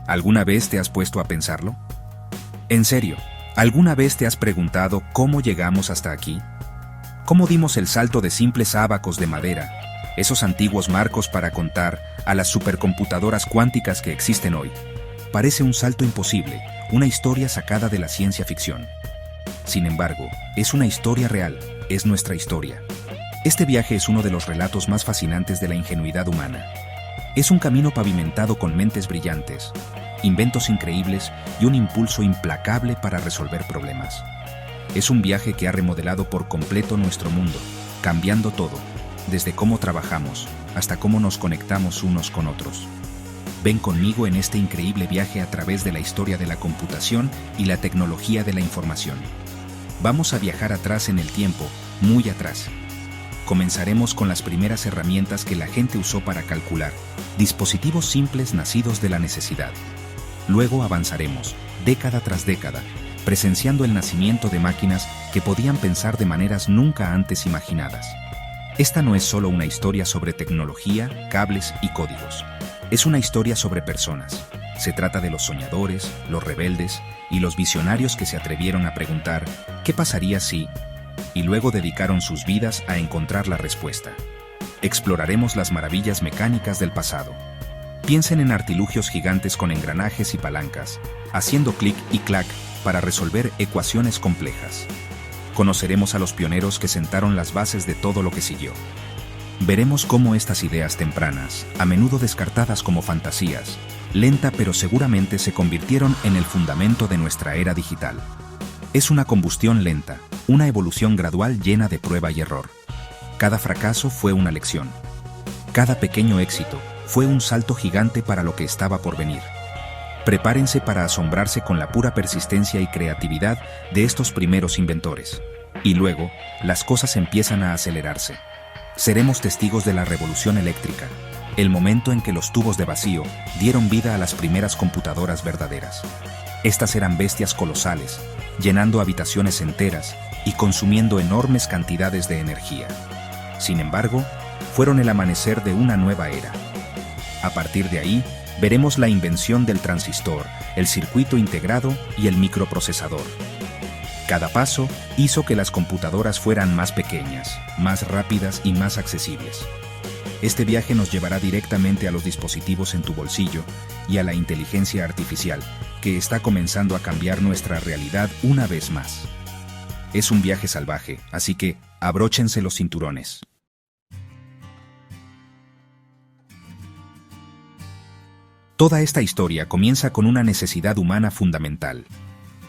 ¿Alguna vez te has puesto a pensarlo? En serio, ¿alguna vez te has preguntado cómo llegamos hasta aquí? ¿Cómo dimos el salto de simples ábacos de madera, esos antiguos marcos para contar, a las supercomputadoras cuánticas que existen hoy? Parece un salto imposible, una historia sacada de la ciencia ficción. Sin embargo, es una historia real, es nuestra historia. Este viaje es uno de los relatos más fascinantes de la ingenuidad humana. Es un camino pavimentado con mentes brillantes, inventos increíbles y un impulso implacable para resolver problemas. Es un viaje que ha remodelado por completo nuestro mundo, cambiando todo, desde cómo trabajamos hasta cómo nos conectamos unos con otros. Ven conmigo en este increíble viaje a través de la historia de la computación y la tecnología de la información. Vamos a viajar atrás en el tiempo, muy atrás. Comenzaremos con las primeras herramientas que la gente usó para calcular, dispositivos simples nacidos de la necesidad. Luego avanzaremos, década tras década, presenciando el nacimiento de máquinas que podían pensar de maneras nunca antes imaginadas. Esta no es solo una historia sobre tecnología, cables y códigos. Es una historia sobre personas. Se trata de los soñadores, los rebeldes y los visionarios que se atrevieron a preguntar ¿qué pasaría si? Y luego dedicaron sus vidas a encontrar la respuesta. Exploraremos las maravillas mecánicas del pasado. Piensen en artilugios gigantes con engranajes y palancas, haciendo clic y clac para resolver ecuaciones complejas. Conoceremos a los pioneros que sentaron las bases de todo lo que siguió. Veremos cómo estas ideas tempranas, a menudo descartadas como fantasías, lenta pero seguramente se convirtieron en el fundamento de nuestra era digital. Es una combustión lenta, una evolución gradual llena de prueba y error. Cada fracaso fue una lección. Cada pequeño éxito fue un salto gigante para lo que estaba por venir. Prepárense para asombrarse con la pura persistencia y creatividad de estos primeros inventores. Y luego, las cosas empiezan a acelerarse. Seremos testigos de la revolución eléctrica, el momento en que los tubos de vacío dieron vida a las primeras computadoras verdaderas. Estas eran bestias colosales, llenando habitaciones enteras y consumiendo enormes cantidades de energía. Sin embargo, fueron el amanecer de una nueva era. A partir de ahí, veremos la invención del transistor, el circuito integrado y el microprocesador. Cada paso hizo que las computadoras fueran más pequeñas, más rápidas y más accesibles. Este viaje nos llevará directamente a los dispositivos en tu bolsillo y a la inteligencia artificial, que está comenzando a cambiar nuestra realidad una vez más. Es un viaje salvaje, así que abróchense los cinturones. Toda esta historia comienza con una necesidad humana fundamental.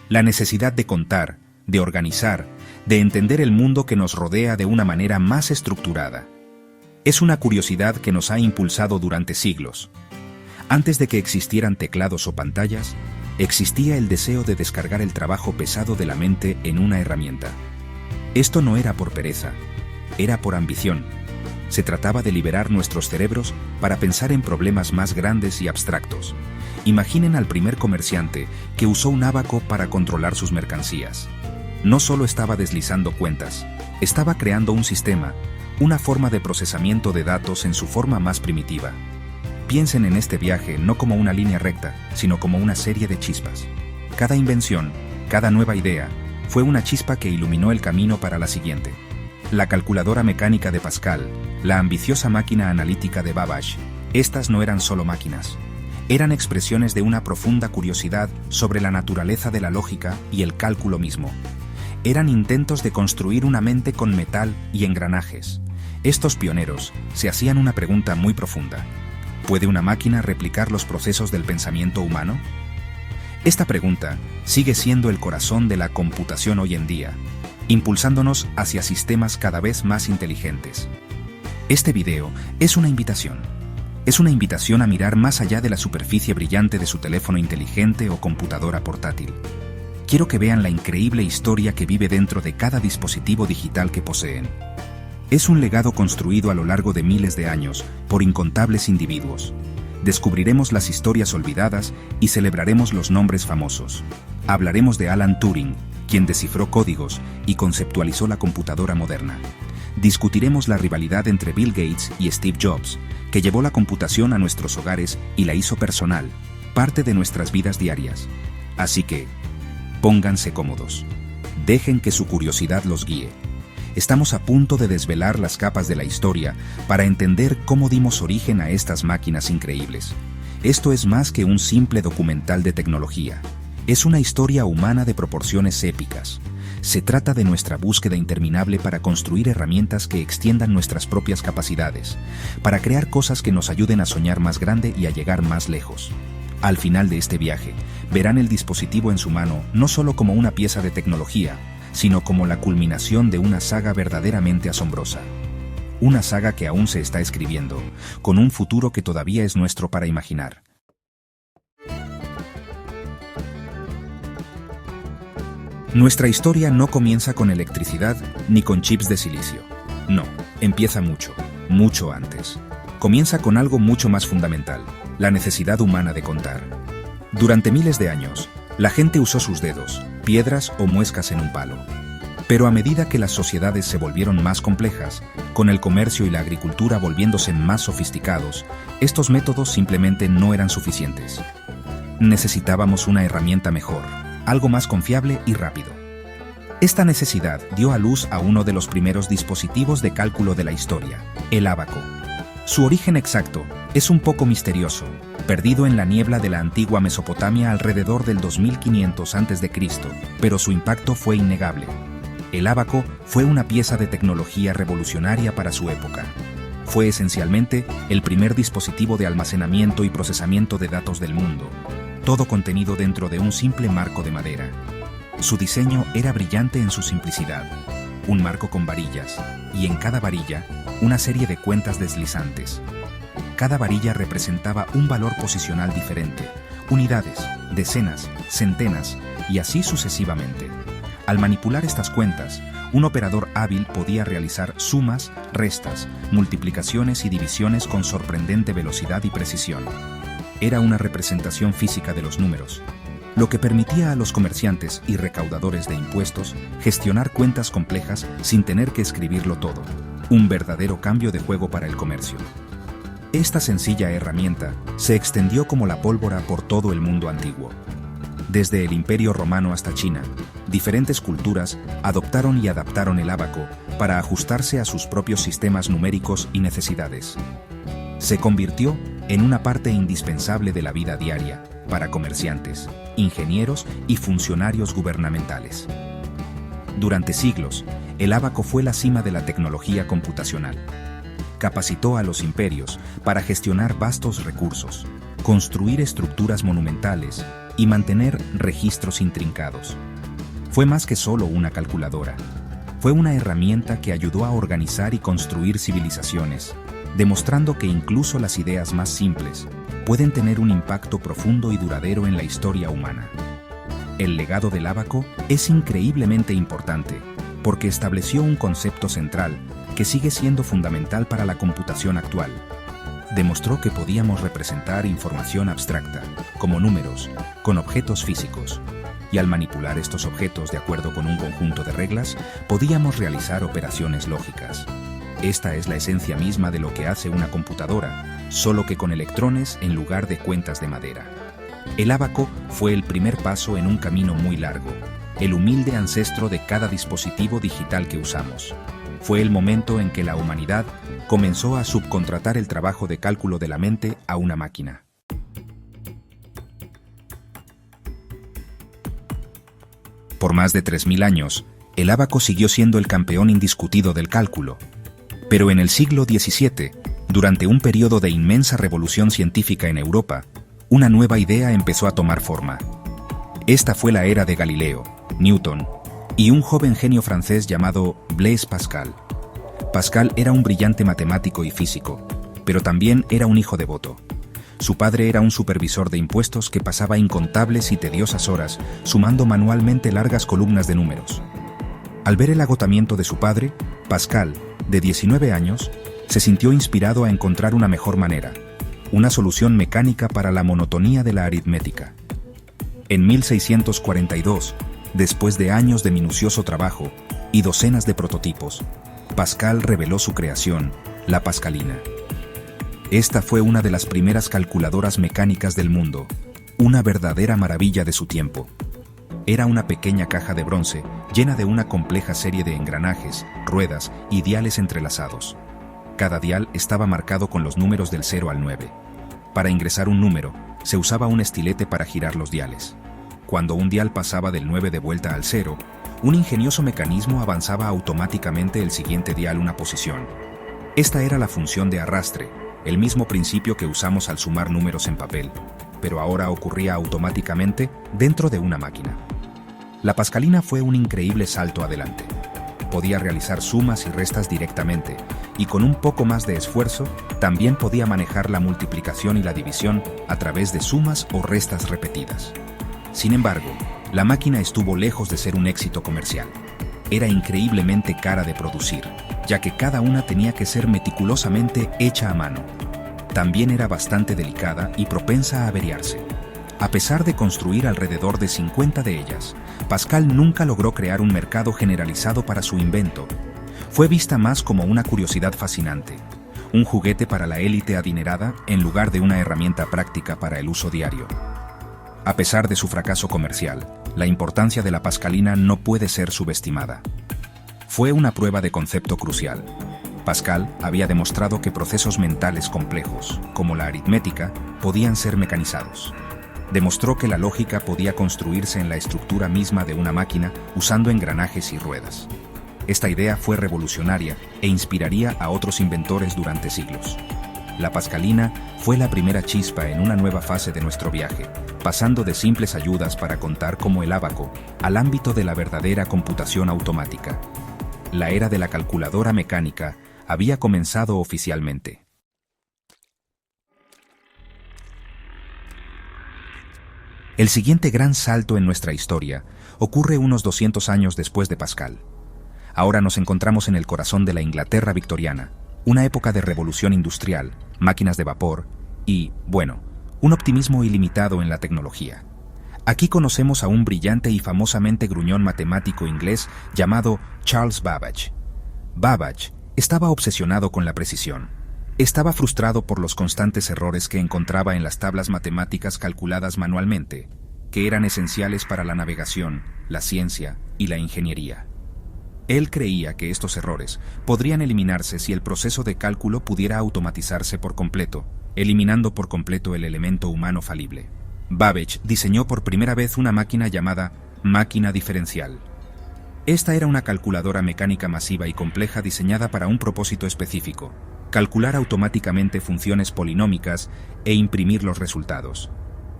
La necesidad de contar, de organizar, de entender el mundo que nos rodea de una manera más estructurada. Es una curiosidad que nos ha impulsado durante siglos. Antes de que existieran teclados o pantallas, existía el deseo de descargar el trabajo pesado de la mente en una herramienta. Esto no era por pereza, era por ambición. Se trataba de liberar nuestros cerebros para pensar en problemas más grandes y abstractos. Imaginen al primer comerciante que usó un ábaco para controlar sus mercancías. No solo estaba deslizando cuentas, estaba creando un sistema, una forma de procesamiento de datos en su forma más primitiva. Piensen en este viaje no como una línea recta, sino como una serie de chispas. Cada invención, cada nueva idea, fue una chispa que iluminó el camino para la siguiente. La calculadora mecánica de Pascal, la ambiciosa máquina analítica de Babbage, estas no eran solo máquinas. Eran expresiones de una profunda curiosidad sobre la naturaleza de la lógica y el cálculo mismo. Eran intentos de construir una mente con metal y engranajes. Estos pioneros se hacían una pregunta muy profunda. ¿Puede una máquina replicar los procesos del pensamiento humano? Esta pregunta sigue siendo el corazón de la computación hoy en día, impulsándonos hacia sistemas cada vez más inteligentes. Este video es una invitación. Es una invitación a mirar más allá de la superficie brillante de su teléfono inteligente o computadora portátil. Quiero que vean la increíble historia que vive dentro de cada dispositivo digital que poseen. Es un legado construido a lo largo de miles de años por incontables individuos. Descubriremos las historias olvidadas y celebraremos los nombres famosos. Hablaremos de Alan Turing, quien descifró códigos y conceptualizó la computadora moderna. Discutiremos la rivalidad entre Bill Gates y Steve Jobs, que llevó la computación a nuestros hogares y la hizo personal. parte de nuestras vidas diarias. Así que, pónganse cómodos. Dejen que su curiosidad los guíe. Estamos a punto de desvelar las capas de la historia para entender cómo dimos origen a estas máquinas increíbles. Esto es más que un simple documental de tecnología. Es una historia humana de proporciones épicas. Se trata de nuestra búsqueda interminable para construir herramientas que extiendan nuestras propias capacidades, para crear cosas que nos ayuden a soñar más grande y a llegar más lejos. Al final de este viaje, verán el dispositivo en su mano no solo como una pieza de tecnología, sino como la culminación de una saga verdaderamente asombrosa. Una saga que aún se está escribiendo, con un futuro que todavía es nuestro para imaginar. Nuestra historia no comienza con electricidad ni con chips de silicio. No, empieza mucho, mucho antes. Comienza con algo mucho más fundamental, la necesidad humana de contar. Durante miles de años, la gente usó sus dedos, piedras o muescas en un palo. Pero a medida que las sociedades se volvieron más complejas, con el comercio y la agricultura volviéndose más sofisticados, estos métodos simplemente no eran suficientes. Necesitábamos una herramienta mejor, algo más confiable y rápido. Esta necesidad dio a luz a uno de los primeros dispositivos de cálculo de la historia, el ábaco. Su origen exacto es un poco misterioso, perdido en la niebla de la antigua Mesopotamia alrededor del 2500 a.C., pero su impacto fue innegable. El ábaco fue una pieza de tecnología revolucionaria para su época. Fue esencialmente el primer dispositivo de almacenamiento y procesamiento de datos del mundo, todo contenido dentro de un simple marco de madera. Su diseño era brillante en su simplicidad, un marco con varillas, y en cada varilla, una serie de cuentas deslizantes. Cada varilla representaba un valor posicional diferente, unidades, decenas, centenas, y así sucesivamente. Al manipular estas cuentas, un operador hábil podía realizar sumas, restas, multiplicaciones y divisiones con sorprendente velocidad y precisión. Era una representación física de los números, lo que permitía a los comerciantes y recaudadores de impuestos gestionar cuentas complejas sin tener que escribirlo todo. Un verdadero cambio de juego para el comercio. Esta sencilla herramienta se extendió como la pólvora por todo el mundo antiguo. Desde el Imperio Romano hasta China, diferentes culturas adoptaron y adaptaron el ábaco para ajustarse a sus propios sistemas numéricos y necesidades. Se convirtió en una parte indispensable de la vida diaria para comerciantes, ingenieros y funcionarios gubernamentales. Durante siglos, el ábaco fue la cima de la tecnología computacional. Capacitó a los imperios para gestionar vastos recursos, construir estructuras monumentales y mantener registros intrincados. Fue más que solo una calculadora. Fue una herramienta que ayudó a organizar y construir civilizaciones, demostrando que incluso las ideas más simples pueden tener un impacto profundo y duradero en la historia humana. El legado del ábaco es increíblemente importante porque estableció un concepto central que sigue siendo fundamental para la computación actual. Demostró que podíamos representar información abstracta, como números, con objetos físicos, y al manipular estos objetos de acuerdo con un conjunto de reglas, podíamos realizar operaciones lógicas. Esta es la esencia misma de lo que hace una computadora, solo que con electrones en lugar de cuentas de madera. El ábaco fue el primer paso en un camino muy largo, el humilde ancestro de cada dispositivo digital que usamos. Fue el momento en que la humanidad comenzó a subcontratar el trabajo de cálculo de la mente a una máquina. Por más de 3000 años, el ábaco siguió siendo el campeón indiscutido del cálculo. Pero en el siglo XVII, durante un periodo de inmensa revolución científica en Europa, una nueva idea empezó a tomar forma. Esta fue la era de Galileo, Newton y un joven genio francés llamado Blaise Pascal. Pascal era un brillante matemático y físico, pero también era un hijo devoto. Su padre era un supervisor de impuestos que pasaba incontables y tediosas horas sumando manualmente largas columnas de números. Al ver el agotamiento de su padre, Pascal, de 19 años, se sintió inspirado a encontrar una mejor manera, una solución mecánica para la monotonía de la aritmética. En 1642, después de años de minucioso trabajo y docenas de prototipos, Pascal reveló su creación, la Pascalina. Esta fue una de las primeras calculadoras mecánicas del mundo, Una verdadera maravilla de su tiempo. Era una pequeña caja de bronce llena de una compleja serie de engranajes, ruedas y diales entrelazados. Cada dial estaba marcado con los números del 0 al 9. Para ingresar un número, se usaba un estilete para girar los diales. Cuando un dial pasaba del 9 de vuelta al 0, un ingenioso mecanismo avanzaba automáticamente el siguiente dial una posición. Esta era la función de arrastre, el mismo principio que usamos al sumar números en papel, pero ahora ocurría automáticamente dentro de una máquina. La pascalina fue un increíble salto adelante. Podía realizar sumas y restas directamente, y con un poco más de esfuerzo, también podía manejar la multiplicación y la división a través de sumas o restas repetidas. Sin embargo, la máquina estuvo lejos de ser un éxito comercial. Era increíblemente cara de producir, ya que cada una tenía que ser meticulosamente hecha a mano. También era bastante delicada y propensa a averiarse. A pesar de construir alrededor de 50 de ellas, Pascal nunca logró crear un mercado generalizado para su invento. Fue vista más como una curiosidad fascinante, un juguete para la élite adinerada en lugar de una herramienta práctica para el uso diario. A pesar de su fracaso comercial, la importancia de la pascalina no puede ser subestimada. Fue una prueba de concepto crucial. Pascal había demostrado que procesos mentales complejos, como la aritmética, podían ser mecanizados. Demostró que la lógica podía construirse en la estructura misma de una máquina usando engranajes y ruedas. Esta idea fue revolucionaria e inspiraría a otros inventores durante siglos. La pascalina fue la primera chispa en una nueva fase de nuestro viaje, pasando de simples ayudas para contar como el ábaco al ámbito de la verdadera computación automática. La era de la calculadora mecánica había comenzado oficialmente. El siguiente gran salto en nuestra historia ocurre unos 200 años después de Pascal. Ahora nos encontramos en el corazón de la Inglaterra victoriana, una época de revolución industrial, máquinas de vapor y, bueno, un optimismo ilimitado en la tecnología. Aquí conocemos a un brillante y famosamente gruñón matemático inglés llamado Charles Babbage. Babbage estaba obsesionado con la precisión. Estaba frustrado por los constantes errores que encontraba en las tablas matemáticas calculadas manualmente, que eran esenciales para la navegación, la ciencia y la ingeniería. Él creía que estos errores podrían eliminarse si el proceso de cálculo pudiera automatizarse por completo, eliminando por completo el elemento humano falible. Babbage diseñó por primera vez una máquina llamada máquina diferencial. Esta era una calculadora mecánica masiva y compleja diseñada para un propósito específico: calcular automáticamente funciones polinómicas e imprimir los resultados.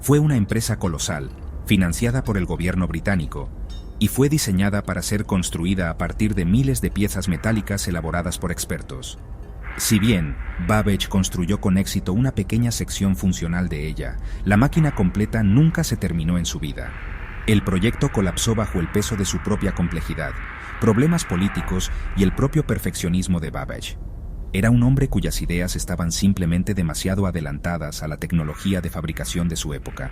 Fue una empresa colosal, financiada por el gobierno británico, y fue diseñada para ser construida a partir de miles de piezas metálicas elaboradas por expertos. Si bien Babbage construyó con éxito una pequeña sección funcional de ella, la máquina completa nunca se terminó en su vida. El proyecto colapsó bajo el peso de su propia complejidad, problemas políticos y el propio perfeccionismo de Babbage. Era un hombre cuyas ideas estaban simplemente demasiado adelantadas a la tecnología de fabricación de su época.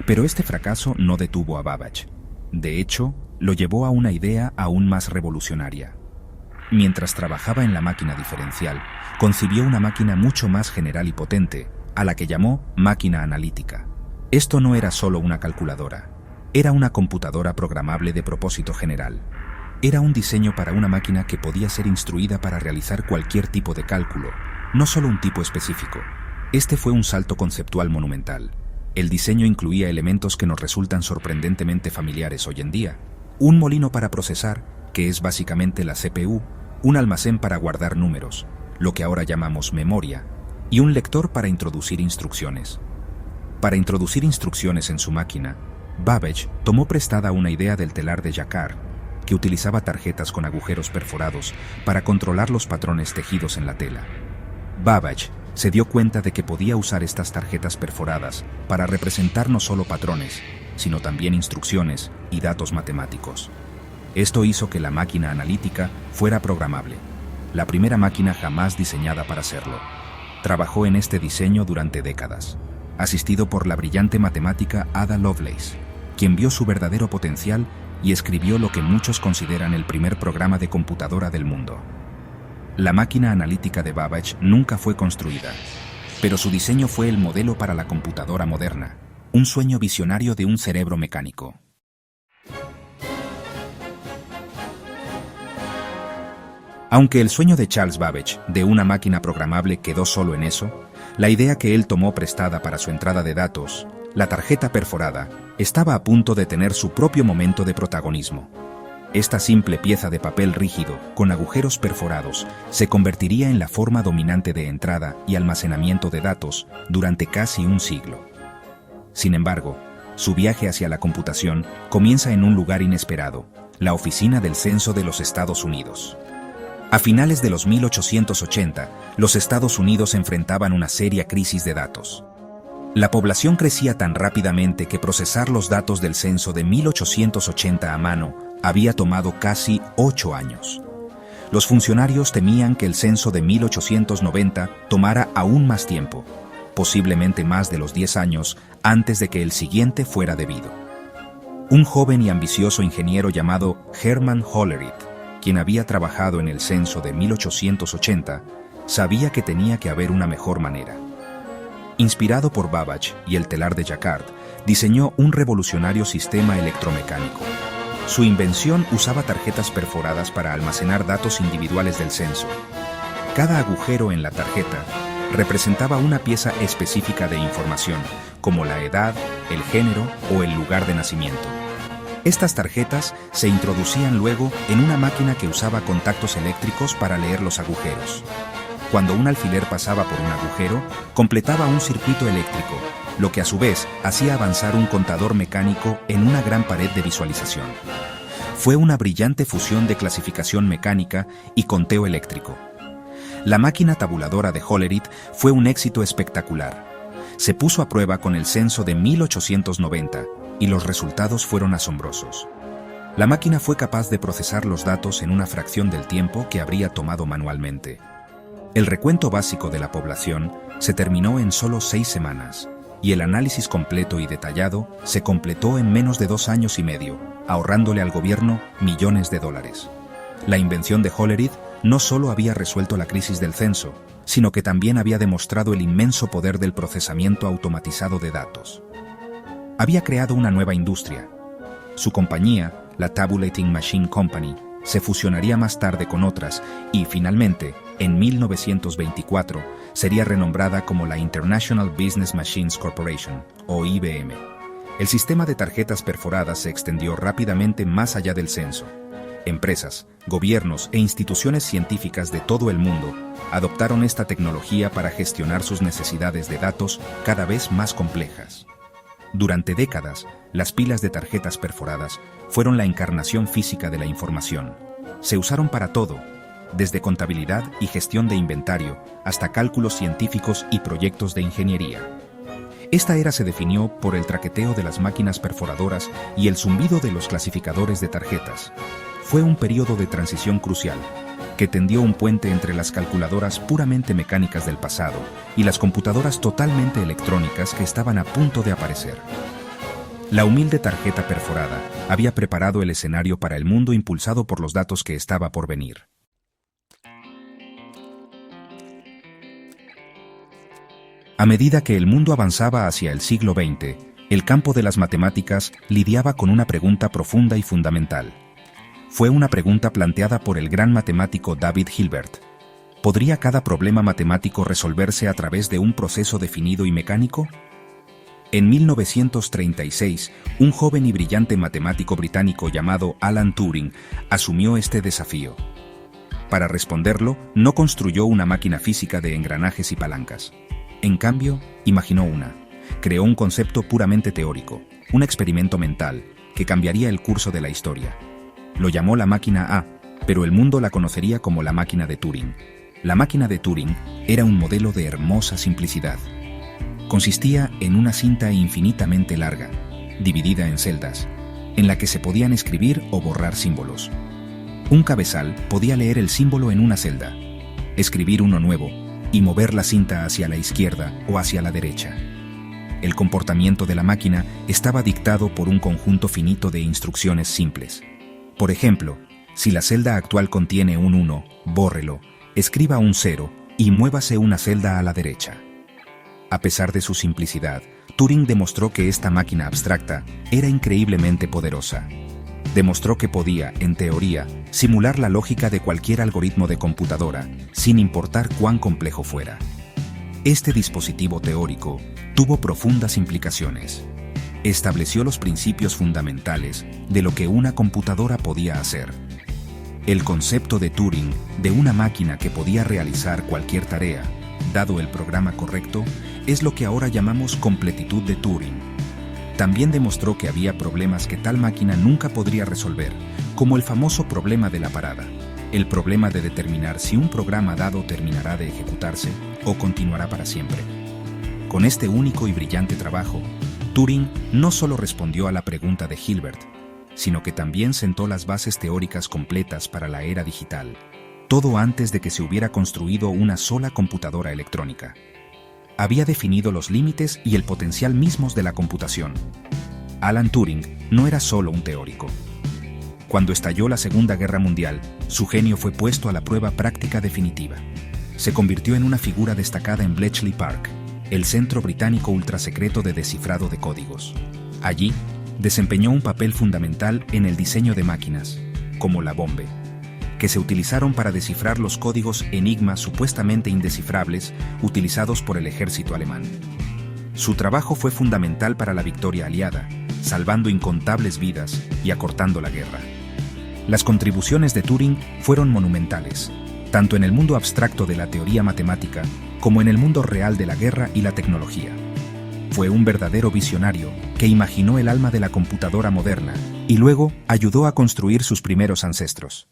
Pero este fracaso no detuvo a Babbage. De hecho, lo llevó a una idea aún más revolucionaria. Mientras trabajaba en la máquina diferencial, concibió una máquina mucho más general y potente, a la que llamó máquina analítica. Esto no era solo una calculadora, era una computadora programable de propósito general. Era un diseño para una máquina que podía ser instruida para realizar cualquier tipo de cálculo, no solo un tipo específico. Este fue un salto conceptual monumental. El diseño incluía elementos que nos resultan sorprendentemente familiares hoy en día: un molino para procesar, que es básicamente la CPU, un almacén para guardar números, lo que ahora llamamos memoria, y un lector para introducir instrucciones. Para introducir instrucciones en su máquina, Babbage tomó prestada una idea del telar de Jacquard, que utilizaba tarjetas con agujeros perforados para controlar los patrones tejidos en la tela. Babbage se dio cuenta de que podía usar estas tarjetas perforadas para representar no solo patrones, sino también instrucciones y datos matemáticos. Esto hizo que la máquina analítica fuera programable, la primera máquina jamás diseñada para hacerlo. Trabajó en este diseño durante décadas, asistido por la brillante matemática Ada Lovelace, quien vio su verdadero potencial y escribió lo que muchos consideran el primer programa de computadora del mundo. La máquina analítica de Babbage nunca fue construida, pero su diseño fue el modelo para la computadora moderna. un sueño visionario de un cerebro mecánico. Aunque el sueño de Charles Babbage de una máquina programable quedó solo en eso, la idea que él tomó prestada para su entrada de datos, la tarjeta perforada, estaba a punto de tener su propio momento de protagonismo. Esta simple pieza de papel rígido, con agujeros perforados, se convertiría en la forma dominante de entrada y almacenamiento de datos durante casi un siglo. Sin embargo, su viaje hacia la computación comienza en un lugar inesperado, la oficina del Censo de los Estados Unidos. A finales de los 1880, los Estados Unidos enfrentaban una seria crisis de datos. La población crecía tan rápidamente que procesar los datos del censo de 1880 a mano había tomado casi 8 años. Los funcionarios temían que el censo de 1890 tomara aún más tiempo, posiblemente más de los 10 años antes de que el siguiente fuera debido. Un joven y ambicioso ingeniero llamado Herman Hollerith, quien había trabajado en el censo de 1880, sabía que tenía que haber una mejor manera. Inspirado por Babbage y el telar de Jacquard, diseñó un revolucionario sistema electromecánico. Su invención usaba tarjetas perforadas para almacenar datos individuales del censo. Cada agujero en la tarjeta representaba una pieza específica de información, como la edad, el género o el lugar de nacimiento. Estas tarjetas se introducían luego en una máquina que usaba contactos eléctricos para leer los agujeros. Cuando un alfiler pasaba por un agujero, completaba un circuito eléctrico, lo que a su vez hacía avanzar un contador mecánico en una gran pared de visualización. Fue una brillante fusión de clasificación mecánica y conteo eléctrico. La máquina tabuladora de Hollerith fue un éxito espectacular. Se puso a prueba con el censo de 1890 y los resultados fueron asombrosos. La máquina fue capaz de procesar los datos en una fracción del tiempo que habría tomado manualmente. El recuento básico de la población se terminó en solo 6 semanas, y el análisis completo y detallado se completó en menos de 2 años y medio, ahorrándole al gobierno millones de dólares. La invención de Hollerith no solo había resuelto la crisis del censo, sino que también había demostrado el inmenso poder del procesamiento automatizado de datos. Había creado una nueva industria. Su compañía, la Tabulating Machine Company, se fusionaría más tarde con otras y, finalmente, en 1924, sería renombrada como la International Business Machines Corporation, o IBM. El sistema de tarjetas perforadas se extendió rápidamente más allá del censo. Empresas, gobiernos e instituciones científicas de todo el mundo adoptaron esta tecnología para gestionar sus necesidades de datos cada vez más complejas. Durante décadas, las pilas de tarjetas perforadas fueron la encarnación física de la información. Se usaron para todo, desde contabilidad y gestión de inventario hasta cálculos científicos y proyectos de ingeniería. Esta era se definió por el traqueteo de las máquinas perforadoras y el zumbido de los clasificadores de tarjetas. Fue un periodo de transición crucial, que tendió un puente entre las calculadoras puramente mecánicas del pasado y las computadoras totalmente electrónicas que estaban a punto de aparecer. La humilde tarjeta perforada había preparado el escenario para el mundo impulsado por los datos que estaba por venir. A medida que el mundo avanzaba hacia el siglo XX, el campo de las matemáticas lidiaba con una pregunta profunda y fundamental. Fue una pregunta planteada por el gran matemático David Hilbert. ¿Podría cada problema matemático resolverse a través de un proceso definido y mecánico? En 1936, un joven y brillante matemático británico llamado Alan Turing asumió este desafío. Para responderlo, no construyó una máquina física de engranajes y palancas. En cambio, imaginó una. Creó un concepto puramente teórico, un experimento mental, que cambiaría el curso de la historia. Lo llamó la máquina A, pero el mundo la conocería como la máquina de Turing. La máquina de Turing era un modelo de hermosa simplicidad. Consistía en una cinta infinitamente larga, dividida en celdas, en la que se podían escribir o borrar símbolos. Un cabezal podía leer el símbolo en una celda, escribir uno nuevo y mover la cinta hacia la izquierda o hacia la derecha. El comportamiento de la máquina estaba dictado por un conjunto finito de instrucciones simples. Por ejemplo, si la celda actual contiene un 1, bórrelo, escriba un 0 y muévase una celda a la derecha. A pesar de su simplicidad, Turing demostró que esta máquina abstracta era increíblemente poderosa. Demostró que podía, en teoría, simular la lógica de cualquier algoritmo de computadora, sin importar cuán complejo fuera. Este dispositivo teórico tuvo profundas implicaciones. Estableció los principios fundamentales de lo que una computadora podía hacer. El concepto de Turing de una máquina que podía realizar cualquier tarea, dado el programa correcto, es lo que ahora llamamos completitud de Turing. También demostró que había problemas que tal máquina nunca podría resolver, como el famoso problema de la parada, el problema de determinar si un programa dado terminará de ejecutarse o continuará para siempre. Con este único y brillante trabajo, Turing no solo respondió a la pregunta de Hilbert, sino que también sentó las bases teóricas completas para la era digital, todo antes de que se hubiera construido una sola computadora electrónica. Había definido los límites y el potencial mismos de la computación. Alan Turing no era solo un teórico. Cuando estalló la Segunda Guerra Mundial, su genio fue puesto a la prueba práctica definitiva. Se convirtió en una figura destacada en Bletchley Park, el centro británico ultrasecreto de descifrado de códigos. Allí, desempeñó un papel fundamental en el diseño de máquinas, como la Bombe, que se utilizaron para descifrar los códigos Enigma supuestamente indescifrables utilizados por el ejército alemán. Su trabajo fue fundamental para la victoria aliada, salvando incontables vidas y acortando la guerra. Las contribuciones de Turing fueron monumentales, tanto en el mundo abstracto de la teoría matemática como en el mundo real de la guerra y la tecnología. Fue un verdadero visionario que imaginó el alma de la computadora moderna y luego ayudó a construir sus primeros ancestros.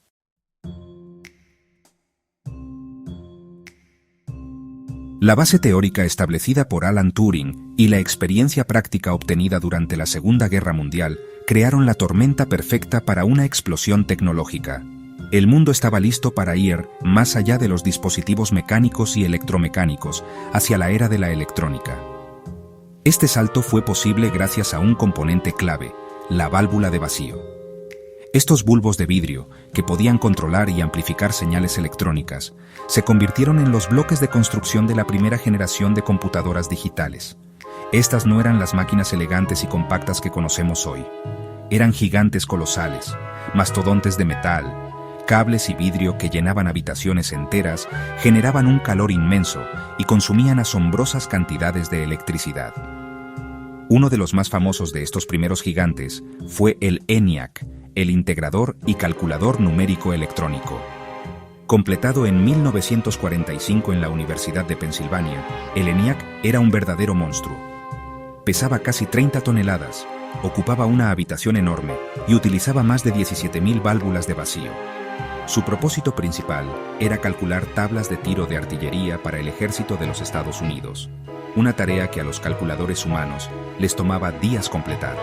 La base teórica establecida por Alan Turing y la experiencia práctica obtenida durante la Segunda Guerra Mundial crearon la tormenta perfecta para una explosión tecnológica. El mundo estaba listo para ir más allá de los dispositivos mecánicos y electromecánicos hacia la era de la electrónica. Este salto fue posible gracias a un componente clave, la válvula de vacío. Estos bulbos de vidrio, que podían controlar y amplificar señales electrónicas, se convirtieron en los bloques de construcción de la primera generación de computadoras digitales. Estas no eran las máquinas elegantes y compactas que conocemos hoy. Eran gigantes colosales, mastodontes de metal, cables y vidrio que llenaban habitaciones enteras, generaban un calor inmenso y consumían asombrosas cantidades de electricidad. Uno de los más famosos de estos primeros gigantes fue el ENIAC, el integrador y calculador numérico electrónico. Completado en 1945 en la Universidad de Pensilvania, el ENIAC era un verdadero monstruo. Pesaba casi 30 toneladas, ocupaba una habitación enorme y utilizaba más de 17.000 válvulas de vacío. Su propósito principal era calcular tablas de tiro de artillería para el ejército de los Estados Unidos, una tarea que a los calculadores humanos les tomaba días completar.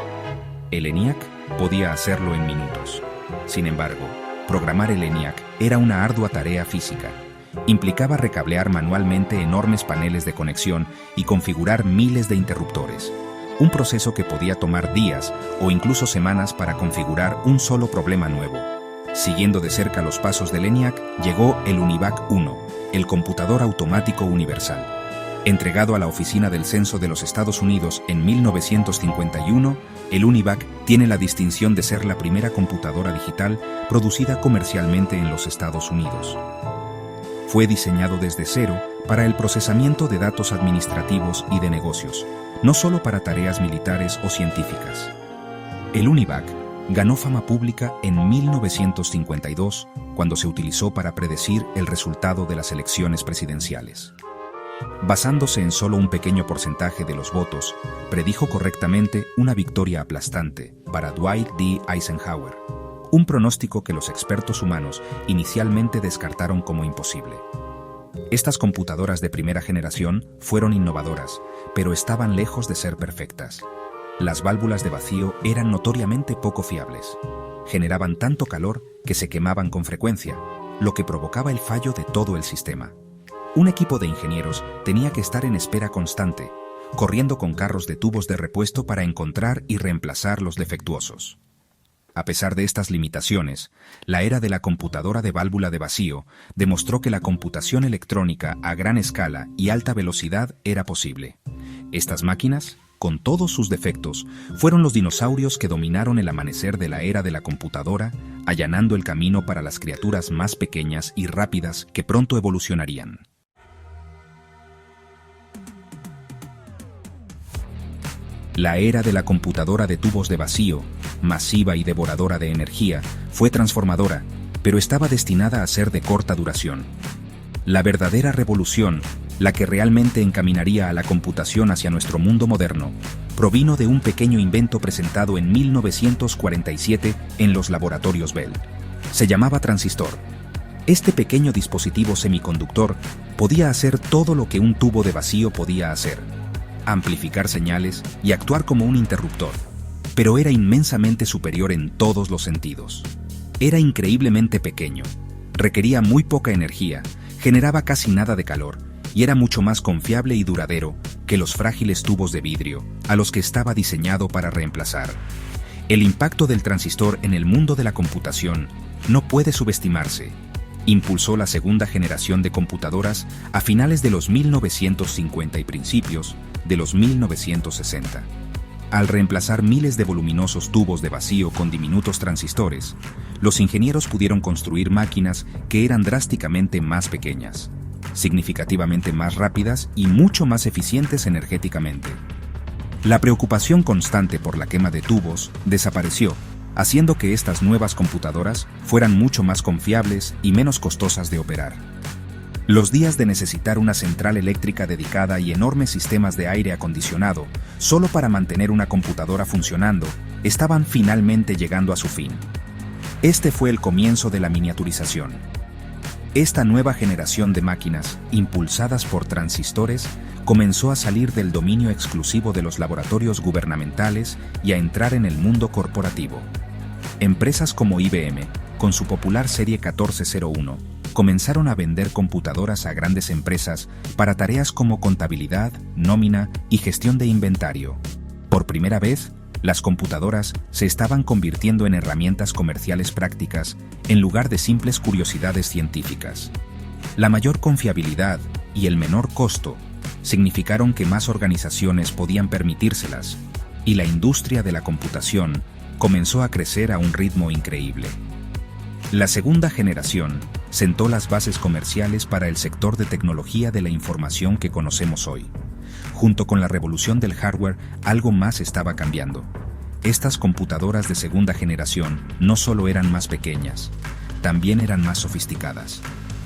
El ENIAC podía hacerlo en minutos. Sin embargo, programar el ENIAC era una ardua tarea física. Implicaba recablear manualmente enormes paneles de conexión y configurar miles de interruptores. Un proceso que podía tomar días o incluso semanas para configurar un solo problema nuevo. Siguiendo de cerca los pasos del ENIAC, llegó el UNIVAC 1, el computador automático universal. Entregado a la Oficina del Censo de los Estados Unidos en 1951, el UNIVAC tiene la distinción de ser la primera computadora digital producida comercialmente en los Estados Unidos. Fue diseñado desde cero para el procesamiento de datos administrativos y de negocios, no solo para tareas militares o científicas. El UNIVAC ganó fama pública en 1952, cuando se utilizó para predecir el resultado de las elecciones presidenciales. Basándose en solo un pequeño porcentaje de los votos, predijo correctamente una victoria aplastante para Dwight D. Eisenhower, un pronóstico que los expertos humanos inicialmente descartaron como imposible. Estas computadoras de primera generación fueron innovadoras, pero estaban lejos de ser perfectas. Las válvulas de vacío eran notoriamente poco fiables. Generaban tanto calor que se quemaban con frecuencia, lo que provocaba el fallo de todo el sistema. Un equipo de ingenieros tenía que estar en espera constante, corriendo con carros de tubos de repuesto para encontrar y reemplazar los defectuosos. A pesar de estas limitaciones, la era de la computadora de válvula de vacío demostró que la computación electrónica a gran escala y alta velocidad era posible. Estas máquinas, con todos sus defectos, fueron los dinosaurios que dominaron el amanecer de la era de la computadora, allanando el camino para las criaturas más pequeñas y rápidas que pronto evolucionarían. La era de la computadora de tubos de vacío, masiva y devoradora de energía, fue transformadora, pero estaba destinada a ser de corta duración. La verdadera revolución, la que realmente encaminaría a la computación hacia nuestro mundo moderno, provino de un pequeño invento presentado en 1947 en los laboratorios Bell. Se llamaba transistor. Este pequeño dispositivo semiconductor podía hacer todo lo que un tubo de vacío podía hacer: amplificar señales y actuar como un interruptor, pero era inmensamente superior en todos los sentidos. Era increíblemente pequeño, requería muy poca energía, generaba casi nada de calor y era mucho más confiable y duradero que los frágiles tubos de vidrio a los que estaba diseñado para reemplazar. El impacto del transistor en el mundo de la computación no puede subestimarse. Impulsó la segunda generación de computadoras a finales de los 1950 y principios de los 1960. Al reemplazar miles de voluminosos tubos de vacío con diminutos transistores, los ingenieros pudieron construir máquinas que eran drásticamente más pequeñas, significativamente más rápidas y mucho más eficientes energéticamente. La preocupación constante por la quema de tubos desapareció, haciendo que estas nuevas computadoras fueran mucho más confiables y menos costosas de operar. Los días de necesitar una central eléctrica dedicada y enormes sistemas de aire acondicionado solo para mantener una computadora funcionando estaban finalmente llegando a su fin. Este fue el comienzo de la miniaturización. Esta nueva generación de máquinas, impulsadas por transistores, comenzó a salir del dominio exclusivo de los laboratorios gubernamentales y a entrar en el mundo corporativo. Empresas como IBM, con su popular serie 1401, comenzaron a vender computadoras a grandes empresas para tareas como contabilidad, nómina y gestión de inventario. Por primera vez, las computadoras se estaban convirtiendo en herramientas comerciales prácticas en lugar de simples curiosidades científicas. La mayor confiabilidad y el menor costo significaron que más organizaciones podían permitírselas, y la industria de la computación comenzó a crecer a un ritmo increíble. La segunda generación sentó las bases comerciales para el sector de tecnología de la información que conocemos hoy. Junto con la revolución del hardware, algo más estaba cambiando. Estas computadoras de segunda generación no solo eran más pequeñas, también eran más sofisticadas.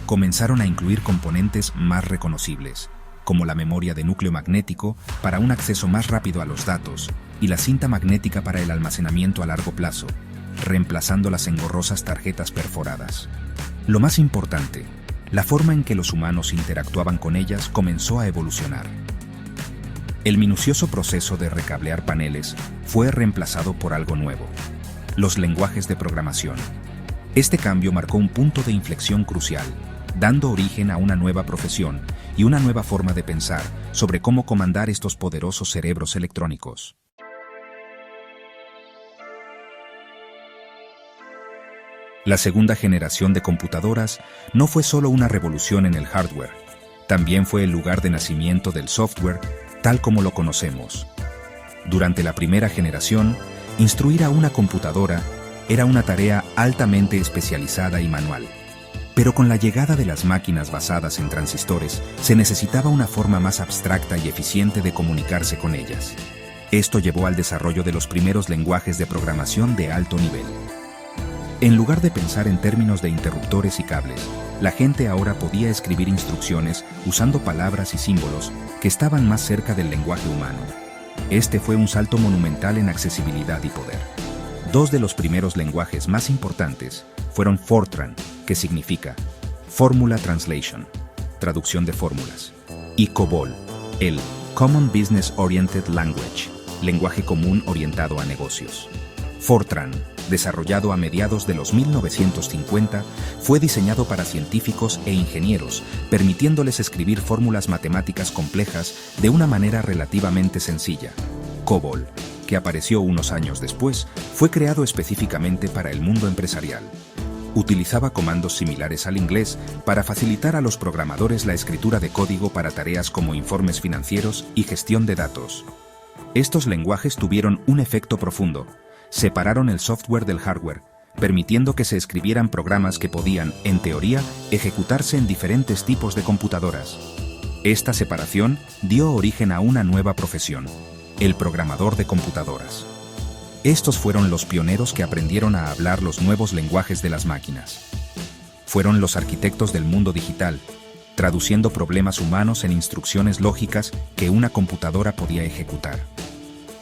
Comenzaron a incluir componentes más reconocibles, como la memoria de núcleo magnético para un acceso más rápido a los datos y la cinta magnética para el almacenamiento a largo plazo, reemplazando las engorrosas tarjetas perforadas. Lo más importante, la forma en que los humanos interactuaban con ellas comenzó a evolucionar. El minucioso proceso de recablear paneles fue reemplazado por algo nuevo: los lenguajes de programación. Este cambio marcó un punto de inflexión crucial, dando origen a una nueva profesión y una nueva forma de pensar sobre cómo comandar estos poderosos cerebros electrónicos. La segunda generación de computadoras no fue solo una revolución en el hardware, también fue el lugar de nacimiento del software tal como lo conocemos. Durante la primera generación, instruir a una computadora era una tarea altamente especializada y manual. Pero con la llegada de las máquinas basadas en transistores, se necesitaba una forma más abstracta y eficiente de comunicarse con ellas. Esto llevó al desarrollo de los primeros lenguajes de programación de alto nivel. En lugar de pensar en términos de interruptores y cables, la gente ahora podía escribir instrucciones usando palabras y símbolos que estaban más cerca del lenguaje humano. Este fue un salto monumental en accesibilidad y poder. Dos de los primeros lenguajes más importantes fueron Fortran, que significa Formula Translation, traducción de fórmulas, y COBOL, el Common Business Oriented Language, lenguaje común orientado a negocios. Fortran, desarrollado a mediados de los 1950, fue diseñado para científicos e ingenieros, permitiéndoles escribir fórmulas matemáticas complejas de una manera relativamente sencilla. COBOL, que apareció unos años después, fue creado específicamente para el mundo empresarial. Utilizaba comandos similares al inglés para facilitar a los programadores la escritura de código para tareas como informes financieros y gestión de datos. Estos lenguajes tuvieron un efecto profundo. Separaron el software del hardware, permitiendo que se escribieran programas que podían, en teoría, ejecutarse en diferentes tipos de computadoras. Esta separación dio origen a una nueva profesión, el programador de computadoras. Estos fueron los pioneros que aprendieron a hablar los nuevos lenguajes de las máquinas. Fueron los arquitectos del mundo digital, traduciendo problemas humanos en instrucciones lógicas que una computadora podía ejecutar.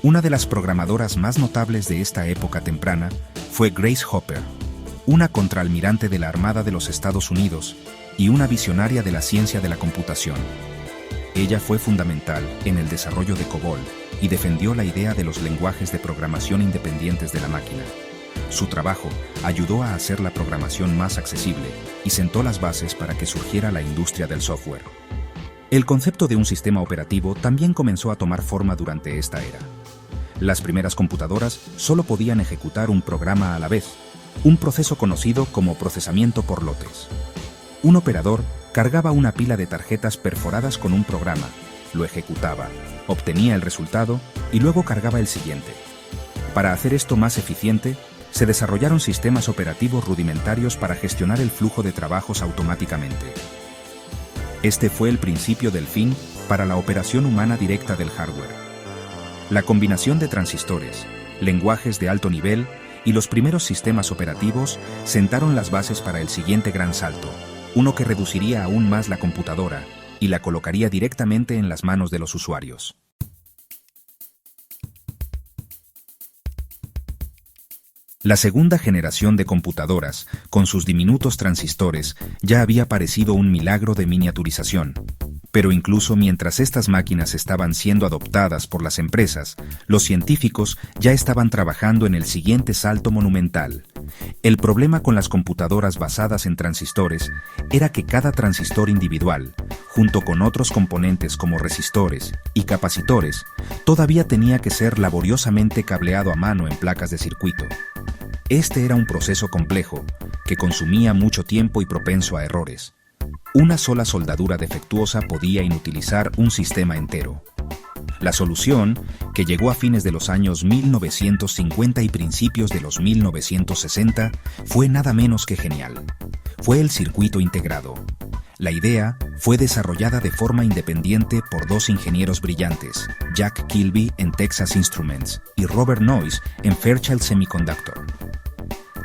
Una de las programadoras más notables de esta época temprana fue Grace Hopper, una contraalmirante de la Armada de los Estados Unidos y una visionaria de la ciencia de la computación. Ella fue fundamental en el desarrollo de COBOL y defendió la idea de los lenguajes de programación independientes de la máquina. Su trabajo ayudó a hacer la programación más accesible y sentó las bases para que surgiera la industria del software. El concepto de un sistema operativo también comenzó a tomar forma durante esta era. Las primeras computadoras solo podían ejecutar un programa a la vez, un proceso conocido como procesamiento por lotes. Un operador cargaba una pila de tarjetas perforadas con un programa, lo ejecutaba, obtenía el resultado y luego cargaba el siguiente. Para hacer esto más eficiente, se desarrollaron sistemas operativos rudimentarios para gestionar el flujo de trabajos automáticamente. Este fue el principio del fin para la operación humana directa del hardware. La combinación de transistores, lenguajes de alto nivel y los primeros sistemas operativos sentaron las bases para el siguiente gran salto, uno que reduciría aún más la computadora y la colocaría directamente en las manos de los usuarios. La segunda generación de computadoras, con sus diminutos transistores, ya había parecido un milagro de miniaturización. Pero incluso mientras estas máquinas estaban siendo adoptadas por las empresas, los científicos ya estaban trabajando en el siguiente salto monumental. El problema con las computadoras basadas en transistores era que cada transistor individual, junto con otros componentes como resistores y capacitores, todavía tenía que ser laboriosamente cableado a mano en placas de circuito. Este era un proceso complejo, que consumía mucho tiempo y propenso a errores. Una sola soldadura defectuosa podía inutilizar un sistema entero. La solución, que llegó a fines de los años 1950 y principios de los 1960, fue nada menos que genial. Fue el circuito integrado. La idea fue desarrollada de forma independiente por dos ingenieros brillantes, Jack Kilby en Texas Instruments y Robert Noyce en Fairchild Semiconductor.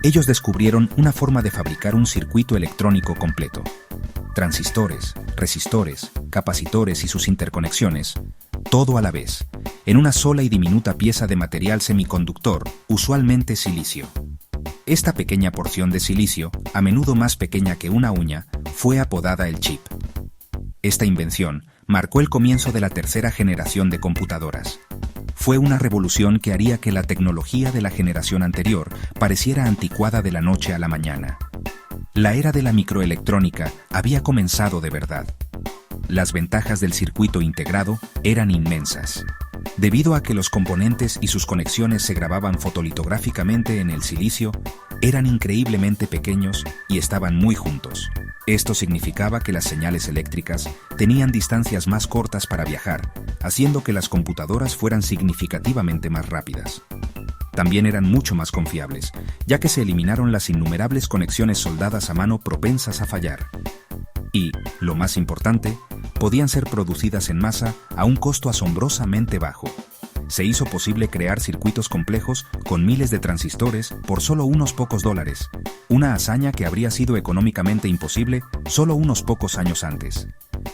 Ellos descubrieron una forma de fabricar un circuito electrónico completo. Transistores, resistores, capacitores y sus interconexiones, todo a la vez, en una sola y diminuta pieza de material semiconductor, usualmente silicio. Esta pequeña porción de silicio, a menudo más pequeña que una uña, fue apodada el chip. Esta invención marcó el comienzo de la tercera generación de computadoras. Fue una revolución que haría que la tecnología de la generación anterior pareciera anticuada de la noche a la mañana. La era de la microelectrónica había comenzado de verdad. Las ventajas del circuito integrado eran inmensas. Debido a que los componentes y sus conexiones se grababan fotolitográficamente en el silicio, eran increíblemente pequeños y estaban muy juntos. Esto significaba que las señales eléctricas tenían distancias más cortas para viajar, haciendo que las computadoras fueran significativamente más rápidas. También eran mucho más confiables, ya que se eliminaron las innumerables conexiones soldadas a mano propensas a fallar. Y, lo más importante, podían ser producidas en masa a un costo asombrosamente bajo. Se hizo posible crear circuitos complejos con miles de transistores por solo unos pocos dólares, una hazaña que habría sido económicamente imposible solo unos pocos años antes.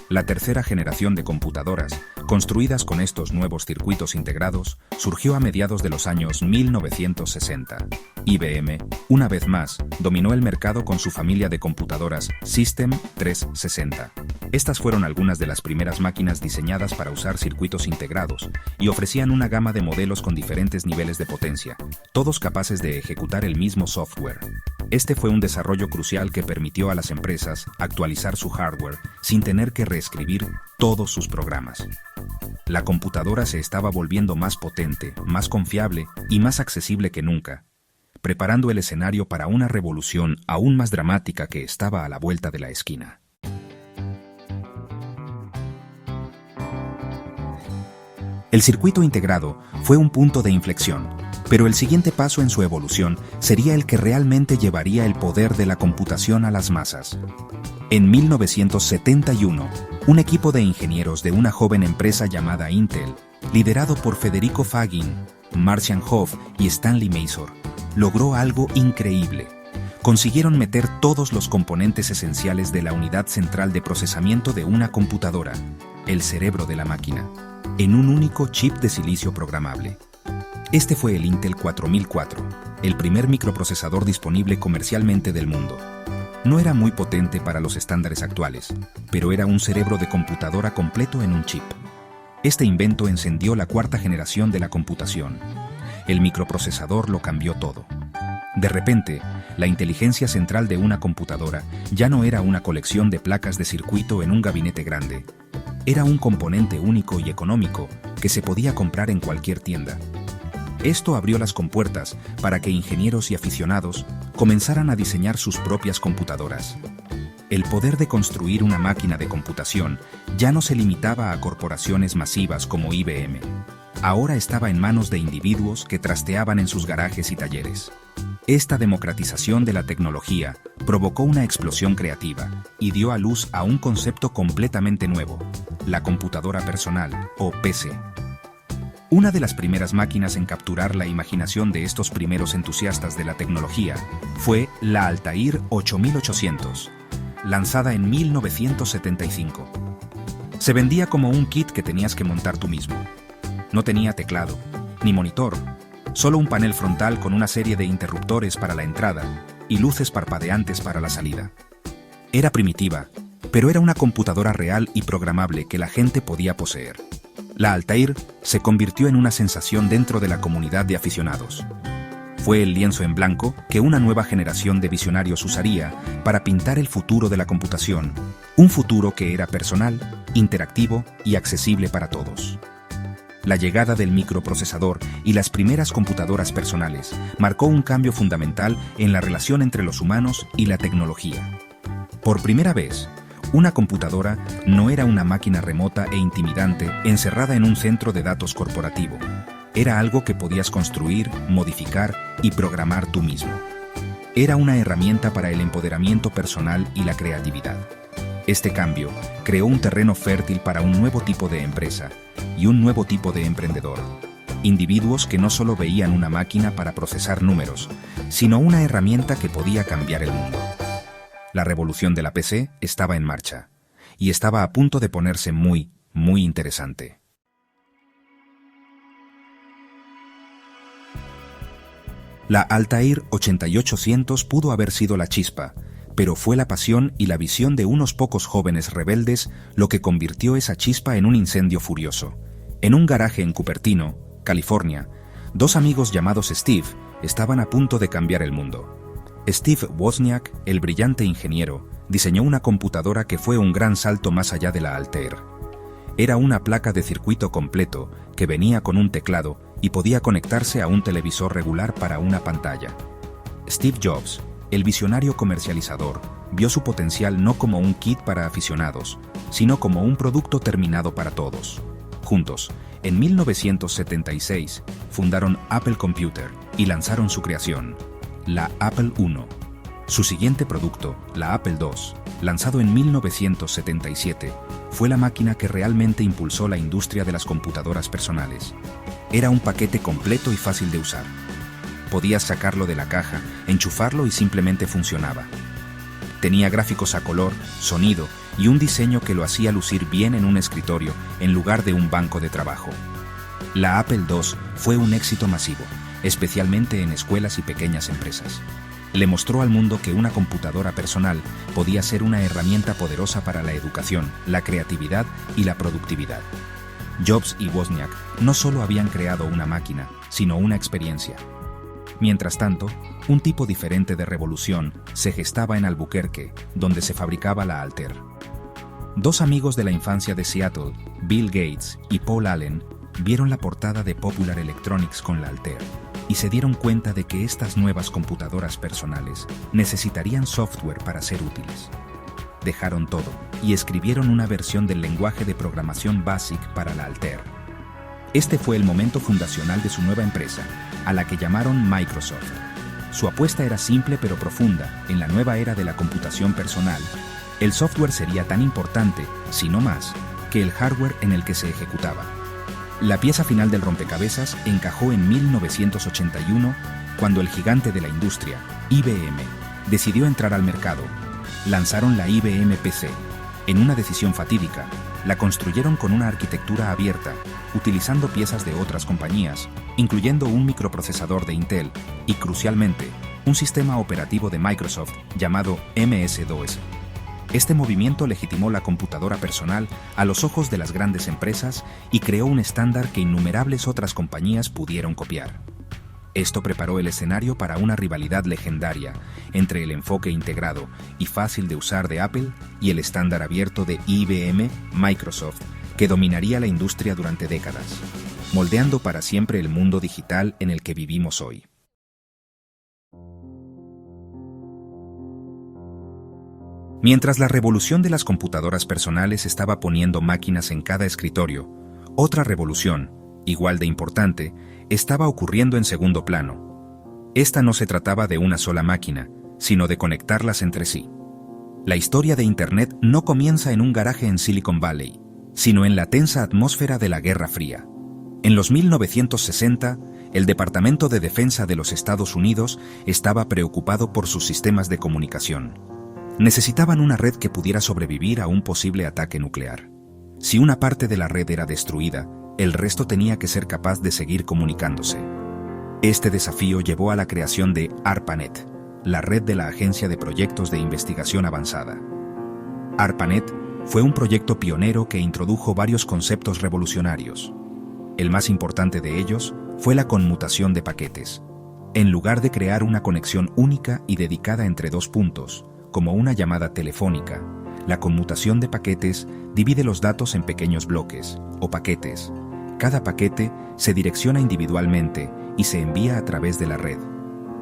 La tercera generación de computadoras, construidas con estos nuevos circuitos integrados, surgió a mediados de los años 1960. IBM, una vez más, dominó el mercado con su familia de computadoras System 360. Estas fueron algunas de las primeras máquinas diseñadas para usar circuitos integrados y ofrecían una gama de modelos con diferentes niveles de potencia, todos capaces de ejecutar el mismo software. Este fue un desarrollo crucial que permitió a las empresas actualizar su hardware sin tener que reescribir todos sus programas. La computadora se estaba volviendo más potente, más confiable y más accesible que nunca, preparando el escenario para una revolución aún más dramática que estaba a la vuelta de la esquina. El circuito integrado fue un punto de inflexión, pero el siguiente paso en su evolución sería el que realmente llevaría el poder de la computación a las masas. En 1971, un equipo de ingenieros de una joven empresa llamada Intel, liderado por Federico Fagin, Marcian Hoff y Stanley Mazur, logró algo increíble. Consiguieron meter todos los componentes esenciales de la unidad central de procesamiento de una computadora, el cerebro de la máquina, en un único chip de silicio programable. Este fue el Intel 4004, el primer microprocesador disponible comercialmente del mundo. No era muy potente para los estándares actuales, pero era un cerebro de computadora completo en un chip. Este invento encendió la cuarta generación de la computación. El microprocesador lo cambió todo. De repente, la inteligencia central de una computadora ya no era una colección de placas de circuito en un gabinete grande. Era un componente único y económico que se podía comprar en cualquier tienda. Esto abrió las compuertas para que ingenieros y aficionados comenzaran a diseñar sus propias computadoras. El poder de construir una máquina de computación ya no se limitaba a corporaciones masivas como IBM. Ahora estaba en manos de individuos que trasteaban en sus garajes y talleres. Esta democratización de la tecnología provocó una explosión creativa y dio a luz a un concepto completamente nuevo, la computadora personal, o PC. Una de las primeras máquinas en capturar la imaginación de estos primeros entusiastas de la tecnología fue la Altair 8800, lanzada en 1975. Se vendía como un kit que tenías que montar tú mismo. No tenía teclado, ni monitor, solo un panel frontal con una serie de interruptores para la entrada y luces parpadeantes para la salida. Era primitiva, pero era una computadora real y programable que la gente podía poseer. La Altair se convirtió en una sensación dentro de la comunidad de aficionados. Fue el lienzo en blanco que una nueva generación de visionarios usaría para pintar el futuro de la computación, un futuro que era personal, interactivo y accesible para todos. La llegada del microprocesador y las primeras computadoras personales marcó un cambio fundamental en la relación entre los humanos y la tecnología. Por primera vez, una computadora no era una máquina remota e intimidante encerrada en un centro de datos corporativo. Era algo que podías construir, modificar y programar tú mismo. Era una herramienta para el empoderamiento personal y la creatividad. Este cambio creó un terreno fértil para un nuevo tipo de empresa y un nuevo tipo de emprendedor. Individuos que no solo veían una máquina para procesar números, sino una herramienta que podía cambiar el mundo. La revolución de la PC estaba en marcha, y estaba a punto de ponerse muy, muy interesante. La Altair 8800 pudo haber sido la chispa, pero fue la pasión y la visión de unos pocos jóvenes rebeldes lo que convirtió esa chispa en un incendio furioso. En un garaje en Cupertino, California, dos amigos llamados Steve estaban a punto de cambiar el mundo. Steve Wozniak, el brillante ingeniero, diseñó una computadora que fue un gran salto más allá de la Altair. Era una placa de circuito completo que venía con un teclado y podía conectarse a un televisor regular para una pantalla. Steve Jobs, el visionario comercializador, vio su potencial no como un kit para aficionados, sino como un producto terminado para todos. Juntos, en 1976, fundaron Apple Computer y lanzaron su creación, la Apple I. Su siguiente producto, la Apple II, lanzado en 1977, fue la máquina que realmente impulsó la industria de las computadoras personales. Era un paquete completo y fácil de usar. Podías sacarlo de la caja, enchufarlo y simplemente funcionaba. Tenía gráficos a color, sonido y un diseño que lo hacía lucir bien en un escritorio en lugar de un banco de trabajo. La Apple II fue un éxito masivo, especialmente en escuelas y pequeñas empresas. Le mostró al mundo que una computadora personal podía ser una herramienta poderosa para la educación, la creatividad y la productividad. Jobs y Wozniak no solo habían creado una máquina, sino una experiencia. Mientras tanto, un tipo diferente de revolución se gestaba en Albuquerque, donde se fabricaba la Altair. Dos amigos de la infancia de Seattle, Bill Gates y Paul Allen, vieron la portada de Popular Electronics con la Altair y se dieron cuenta de que estas nuevas computadoras personales necesitarían software para ser útiles. Dejaron todo y escribieron una versión del lenguaje de programación BASIC para la Altair. Este fue el momento fundacional de su nueva empresa, a la que llamaron Microsoft. Su apuesta era simple pero profunda. En la nueva era de la computación personal, el software sería tan importante, si no más, que el hardware en el que se ejecutaba. La pieza final del rompecabezas encajó en 1981, cuando el gigante de la industria, IBM, decidió entrar al mercado. Lanzaron la IBM PC. En una decisión fatídica, la construyeron con una arquitectura abierta, utilizando piezas de otras compañías, incluyendo un microprocesador de Intel y, crucialmente, un sistema operativo de Microsoft llamado MS-DOS. Este movimiento legitimó la computadora personal a los ojos de las grandes empresas y creó un estándar que innumerables otras compañías pudieron copiar. Esto preparó el escenario para una rivalidad legendaria entre el enfoque integrado y fácil de usar de Apple y el estándar abierto de IBM, Microsoft, que dominaría la industria durante décadas, moldeando para siempre el mundo digital en el que vivimos hoy. Mientras la revolución de las computadoras personales estaba poniendo máquinas en cada escritorio, otra revolución, igual de importante, estaba ocurriendo en segundo plano. Esta no se trataba de una sola máquina, sino de conectarlas entre sí. La historia de Internet no comienza en un garaje en Silicon Valley, sino en la tensa atmósfera de la Guerra Fría. En los 1960, el Departamento de Defensa de los Estados Unidos estaba preocupado por sus sistemas de comunicación. Necesitaban una red que pudiera sobrevivir a un posible ataque nuclear. Si una parte de la red era destruida, el resto tenía que ser capaz de seguir comunicándose. Este desafío llevó a la creación de ARPANET, la red de la Agencia de Proyectos de Investigación Avanzada. ARPANET fue un proyecto pionero que introdujo varios conceptos revolucionarios. El más importante de ellos fue la conmutación de paquetes. En lugar de crear una conexión única y dedicada entre dos puntos, como una llamada telefónica, la conmutación de paquetes divide los datos en pequeños bloques, o paquetes. Cada paquete se direcciona individualmente y se envía a través de la red.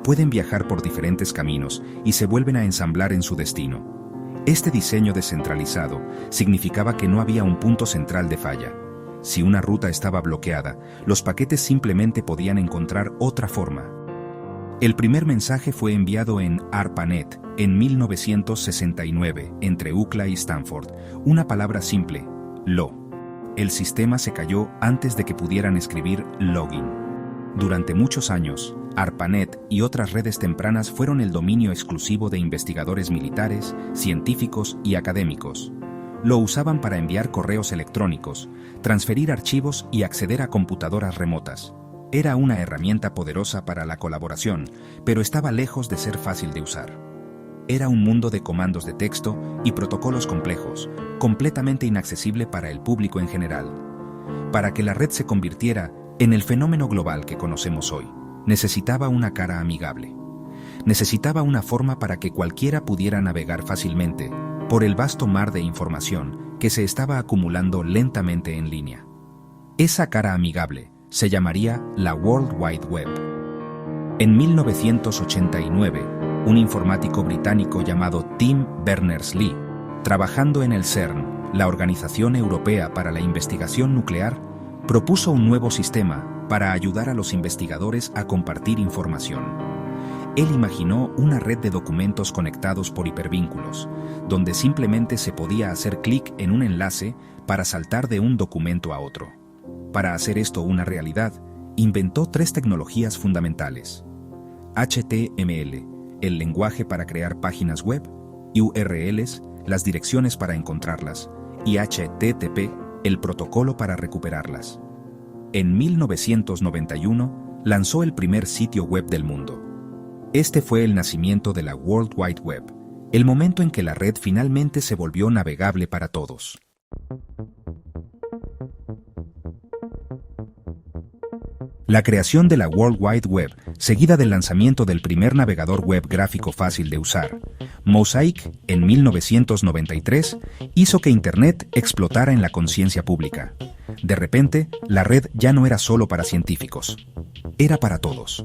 Pueden viajar por diferentes caminos y se vuelven a ensamblar en su destino. Este diseño descentralizado significaba que no había un punto central de falla. Si una ruta estaba bloqueada, los paquetes simplemente podían encontrar otra forma. El primer mensaje fue enviado en ARPANET en 1969 entre UCLA y Stanford, una palabra simple, LO. El sistema se cayó antes de que pudieran escribir login. Durante muchos años, ARPANET y otras redes tempranas fueron el dominio exclusivo de investigadores militares, científicos y académicos. Lo usaban para enviar correos electrónicos, transferir archivos y acceder a computadoras remotas. Era una herramienta poderosa para la colaboración, pero estaba lejos de ser fácil de usar. Era un mundo de comandos de texto y protocolos complejos, completamente inaccesible para el público en general. Para que la red se convirtiera en el fenómeno global que conocemos hoy, necesitaba una cara amigable. Necesitaba una forma para que cualquiera pudiera navegar fácilmente por el vasto mar de información que se estaba acumulando lentamente en línea. Esa cara amigable se llamaría la World Wide Web. En 1989, un informático británico llamado Tim Berners-Lee, trabajando en el CERN, la Organización Europea para la Investigación Nuclear, propuso un nuevo sistema para ayudar a los investigadores a compartir información. Él imaginó una red de documentos conectados por hipervínculos, donde simplemente se podía hacer clic en un enlace para saltar de un documento a otro. Para hacer esto una realidad, inventó 3 tecnologías fundamentales: HTML, el lenguaje para crear páginas web; URLs, las direcciones para encontrarlas; y HTTP, el protocolo para recuperarlas. En 1991, lanzó el primer sitio web del mundo. Este fue el nacimiento de la World Wide Web, el momento en que la red finalmente se volvió navegable para todos. La creación de la World Wide Web, seguida del lanzamiento del primer navegador web gráfico fácil de usar, Mosaic, en 1993, hizo que Internet explotara en la conciencia pública. De repente, la red ya no era solo para científicos. Era para todos.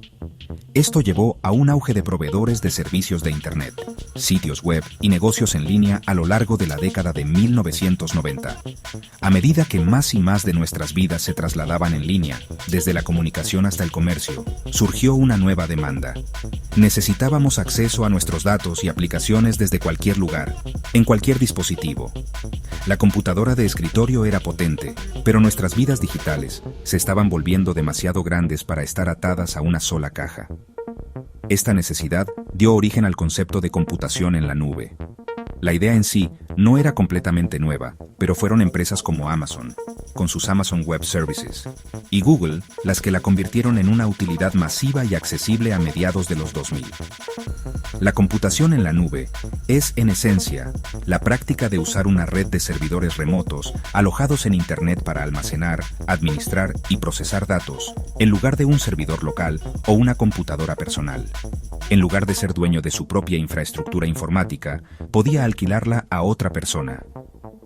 Esto llevó a un auge de proveedores de servicios de Internet, sitios web y negocios en línea a lo largo de la década de 1990. A medida que más y más de nuestras vidas se trasladaban en línea, desde la comunicación hasta el comercio, surgió una nueva demanda. Necesitábamos acceso a nuestros datos y aplicaciones desde cualquier lugar, en cualquier dispositivo. La computadora de escritorio era potente, pero nuestras vidas digitales se estaban volviendo demasiado grandes para estar atadas a una sola caja. Esta necesidad dio origen al concepto de computación en la nube. La idea en sí no era completamente nueva, pero fueron empresas como Amazon, con sus Amazon Web Services, y Google las que la convirtieron en una utilidad masiva y accesible a mediados de los 2000. La computación en la nube es, en esencia, la práctica de usar una red de servidores remotos alojados en Internet para almacenar, administrar y procesar datos, en lugar de un servidor local o una computadora personal. En lugar de ser dueño de su propia infraestructura informática, podía alquilarla a otra persona.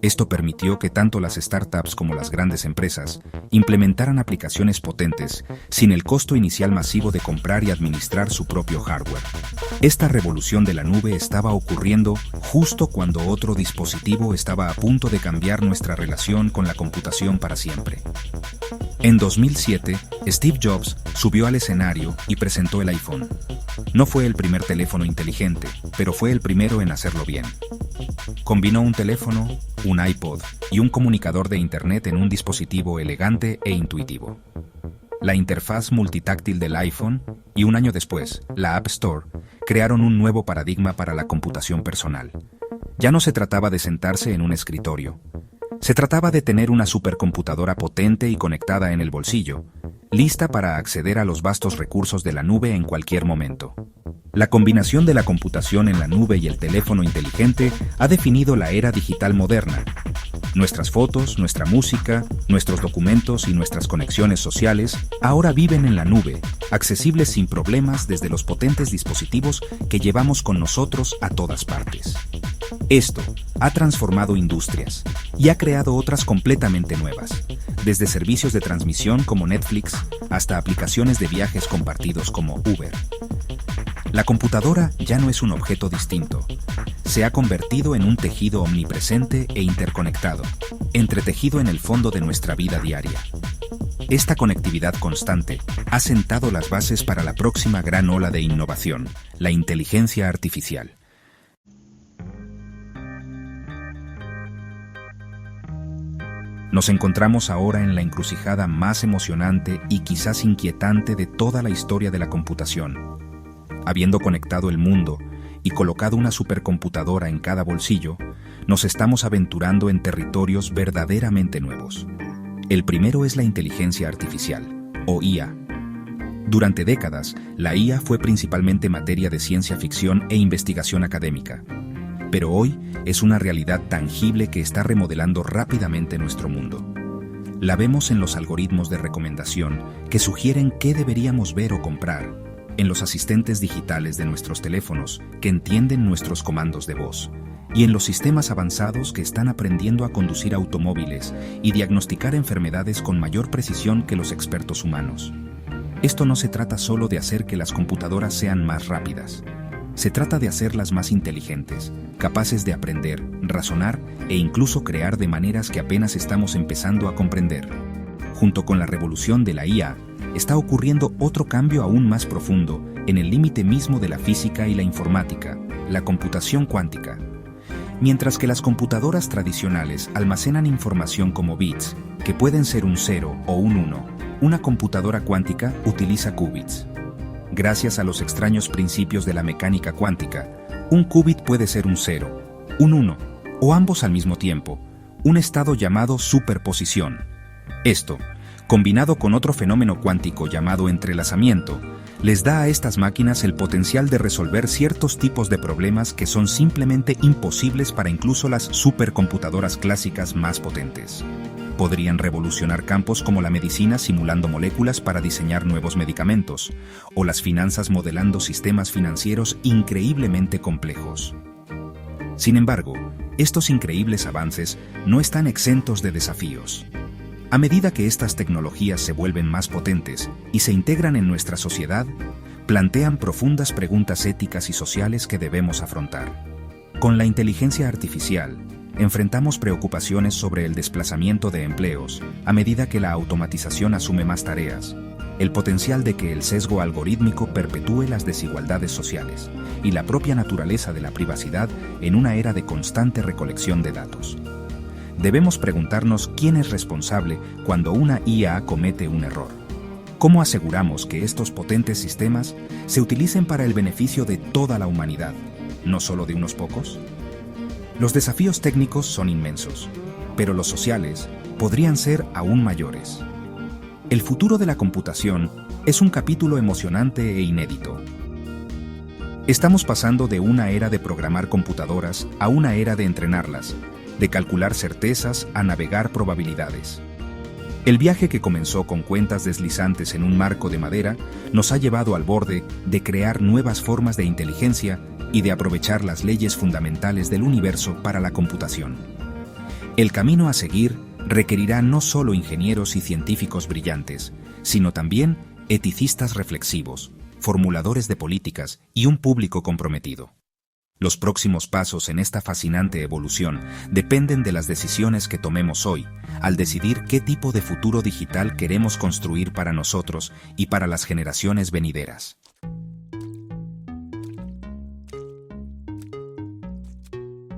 Esto permitió que tanto las startups como las grandes empresas implementaran aplicaciones potentes sin el costo inicial masivo de comprar y administrar su propio hardware. Esta revolución de la nube estaba ocurriendo justo cuando otro dispositivo estaba a punto de cambiar nuestra relación con la computación para siempre. En 2007, Steve Jobs subió al escenario y presentó el iPhone. No fue el primer teléfono inteligente, pero fue el primero en hacerlo bien. Combinó un teléfono, un iPod y un comunicador de Internet en un dispositivo elegante e intuitivo. La interfaz multitáctil del iPhone y un año después, la App Store, crearon un nuevo paradigma para la computación personal. Ya no se trataba de sentarse en un escritorio. Se trataba de tener una supercomputadora potente y conectada en el bolsillo, lista para acceder a los vastos recursos de la nube en cualquier momento. La combinación de la computación en la nube y el teléfono inteligente ha definido la era digital moderna. Nuestras fotos, nuestra música, nuestros documentos y nuestras conexiones sociales ahora viven en la nube, accesibles sin problemas desde los potentes dispositivos que llevamos con nosotros a todas partes. Esto ha transformado industrias y ha creado otras completamente nuevas, desde servicios de transmisión como Netflix hasta aplicaciones de viajes compartidos como Uber. La computadora ya no es un objeto distinto. Se ha convertido en un tejido omnipresente e interconectado, entretejido en el fondo de nuestra vida diaria. Esta conectividad constante ha sentado las bases para la próxima gran ola de innovación, la inteligencia artificial. Nos encontramos ahora en la encrucijada más emocionante y quizás inquietante de toda la historia de la computación. Habiendo conectado el mundo y colocado una supercomputadora en cada bolsillo, nos estamos aventurando en territorios verdaderamente nuevos. El primero es la inteligencia artificial, o IA. Durante décadas, la IA fue principalmente materia de ciencia ficción e investigación académica. Pero hoy es una realidad tangible que está remodelando rápidamente nuestro mundo. La vemos en los algoritmos de recomendación que sugieren qué deberíamos ver o comprar, en los asistentes digitales de nuestros teléfonos que entienden nuestros comandos de voz, y en los sistemas avanzados que están aprendiendo a conducir automóviles y diagnosticar enfermedades con mayor precisión que los expertos humanos. Esto no se trata solo de hacer que las computadoras sean más rápidas. Se trata de hacerlas más inteligentes, capaces de aprender, razonar e incluso crear de maneras que apenas estamos empezando a comprender. Junto con la revolución de la IA, está ocurriendo otro cambio aún más profundo en el límite mismo de la física y la informática, la computación cuántica. Mientras que las computadoras tradicionales almacenan información como bits, que pueden ser un 0 o un 1, una computadora cuántica utiliza qubits. Gracias a los extraños principios de la mecánica cuántica, un qubit puede ser un 0, un 1, o ambos al mismo tiempo, un estado llamado superposición. Esto, combinado con otro fenómeno cuántico llamado entrelazamiento, les da a estas máquinas el potencial de resolver ciertos tipos de problemas que son simplemente imposibles para incluso las supercomputadoras clásicas más potentes. Podrían revolucionar campos como la medicina simulando moléculas para diseñar nuevos medicamentos, o las finanzas modelando sistemas financieros increíblemente complejos. Sin embargo, estos increíbles avances no están exentos de desafíos. A medida que estas tecnologías se vuelven más potentes y se integran en nuestra sociedad, plantean profundas preguntas éticas y sociales que debemos afrontar. Con la inteligencia artificial, enfrentamos preocupaciones sobre el desplazamiento de empleos a medida que la automatización asume más tareas, el potencial de que el sesgo algorítmico perpetúe las desigualdades sociales y la propia naturaleza de la privacidad en una era de constante recolección de datos. Debemos preguntarnos quién es responsable cuando una IA comete un error. ¿Cómo aseguramos que estos potentes sistemas se utilicen para el beneficio de toda la humanidad, no solo de unos pocos? Los desafíos técnicos son inmensos, pero los sociales podrían ser aún mayores. El futuro de la computación es un capítulo emocionante e inédito. Estamos pasando de una era de programar computadoras a una era de entrenarlas, de calcular certezas a navegar probabilidades. El viaje que comenzó con cuentas deslizantes en un marco de madera nos ha llevado al borde de crear nuevas formas de inteligencia y de aprovechar las leyes fundamentales del universo para la computación. El camino a seguir requerirá no solo ingenieros y científicos brillantes, sino también eticistas reflexivos, formuladores de políticas y un público comprometido. Los próximos pasos en esta fascinante evolución dependen de las decisiones que tomemos hoy, al decidir qué tipo de futuro digital queremos construir para nosotros y para las generaciones venideras.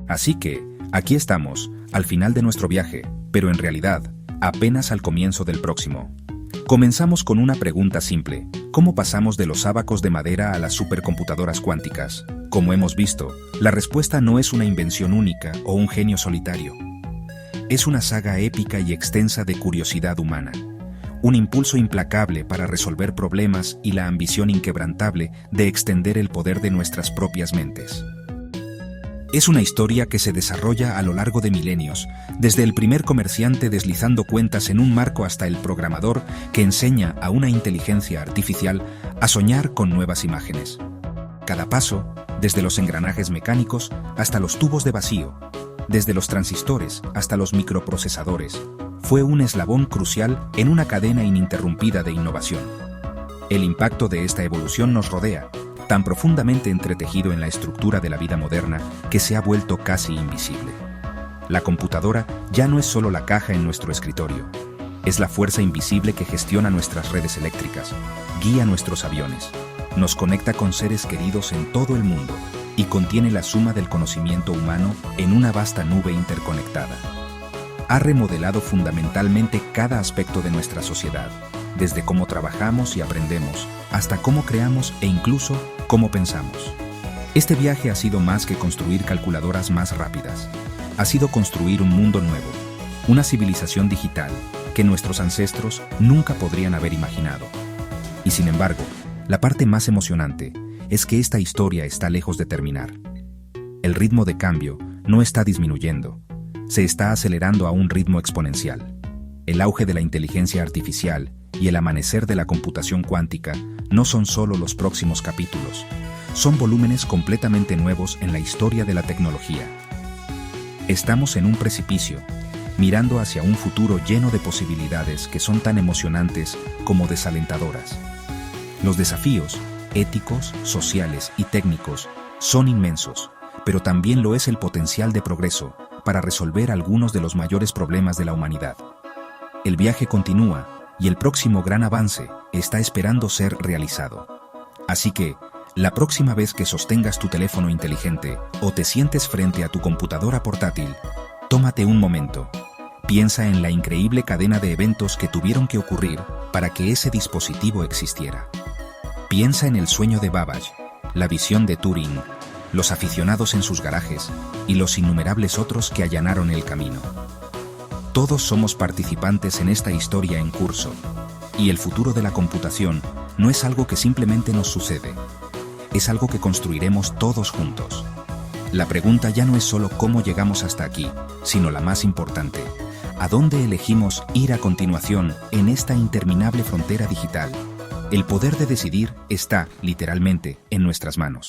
Así que, aquí estamos, al final de nuestro viaje, pero en realidad, apenas al comienzo del próximo. Comenzamos con una pregunta simple: ¿cómo pasamos de los ábacos de madera a las supercomputadoras cuánticas? Como hemos visto, la respuesta no es una invención única o un genio solitario. Es una saga épica y extensa de curiosidad humana, un impulso implacable para resolver problemas y la ambición inquebrantable de extender el poder de nuestras propias mentes. Es una historia que se desarrolla a lo largo de milenios, desde el primer comerciante deslizando cuentas en un marco hasta el programador que enseña a una inteligencia artificial a soñar con nuevas imágenes. Cada paso, desde los engranajes mecánicos hasta los tubos de vacío, desde los transistores hasta los microprocesadores, fue un eslabón crucial en una cadena ininterrumpida de innovación. El impacto de esta evolución nos rodea, tan profundamente entretejido en la estructura de la vida moderna que se ha vuelto casi invisible. La computadora ya no es solo la caja en nuestro escritorio, es la fuerza invisible que gestiona nuestras redes eléctricas, guía nuestros aviones, nos conecta con seres queridos en todo el mundo y contiene la suma del conocimiento humano en una vasta nube interconectada. Ha remodelado fundamentalmente cada aspecto de nuestra sociedad, desde cómo trabajamos y aprendemos, hasta cómo creamos e incluso cómo pensamos. Este viaje ha sido más que construir calculadoras más rápidas. Ha sido construir un mundo nuevo, una civilización digital que nuestros ancestros nunca podrían haber imaginado. Y sin embargo, la parte más emocionante es que esta historia está lejos de terminar. El ritmo de cambio no está disminuyendo, se está acelerando a un ritmo exponencial. El auge de la inteligencia artificial y el amanecer de la computación cuántica no son solo los próximos capítulos, son volúmenes completamente nuevos en la historia de la tecnología. Estamos en un precipicio, mirando hacia un futuro lleno de posibilidades que son tan emocionantes como desalentadoras. Los desafíos, éticos, sociales y técnicos, son inmensos, pero también lo es el potencial de progreso para resolver algunos de los mayores problemas de la humanidad. El viaje continúa, y el próximo gran avance está esperando ser realizado. Así que, la próxima vez que sostengas tu teléfono inteligente o te sientes frente a tu computadora portátil, tómate un momento. Piensa en la increíble cadena de eventos que tuvieron que ocurrir para que ese dispositivo existiera. Piensa en el sueño de Babbage, la visión de Turing, los aficionados en sus garajes y los innumerables otros que allanaron el camino. Todos somos participantes en esta historia en curso, y el futuro de la computación no es algo que simplemente nos sucede, es algo que construiremos todos juntos. La pregunta ya no es solo cómo llegamos hasta aquí, sino la más importante: ¿a dónde elegimos ir a continuación en esta interminable frontera digital? El poder de decidir está, literalmente, en nuestras manos.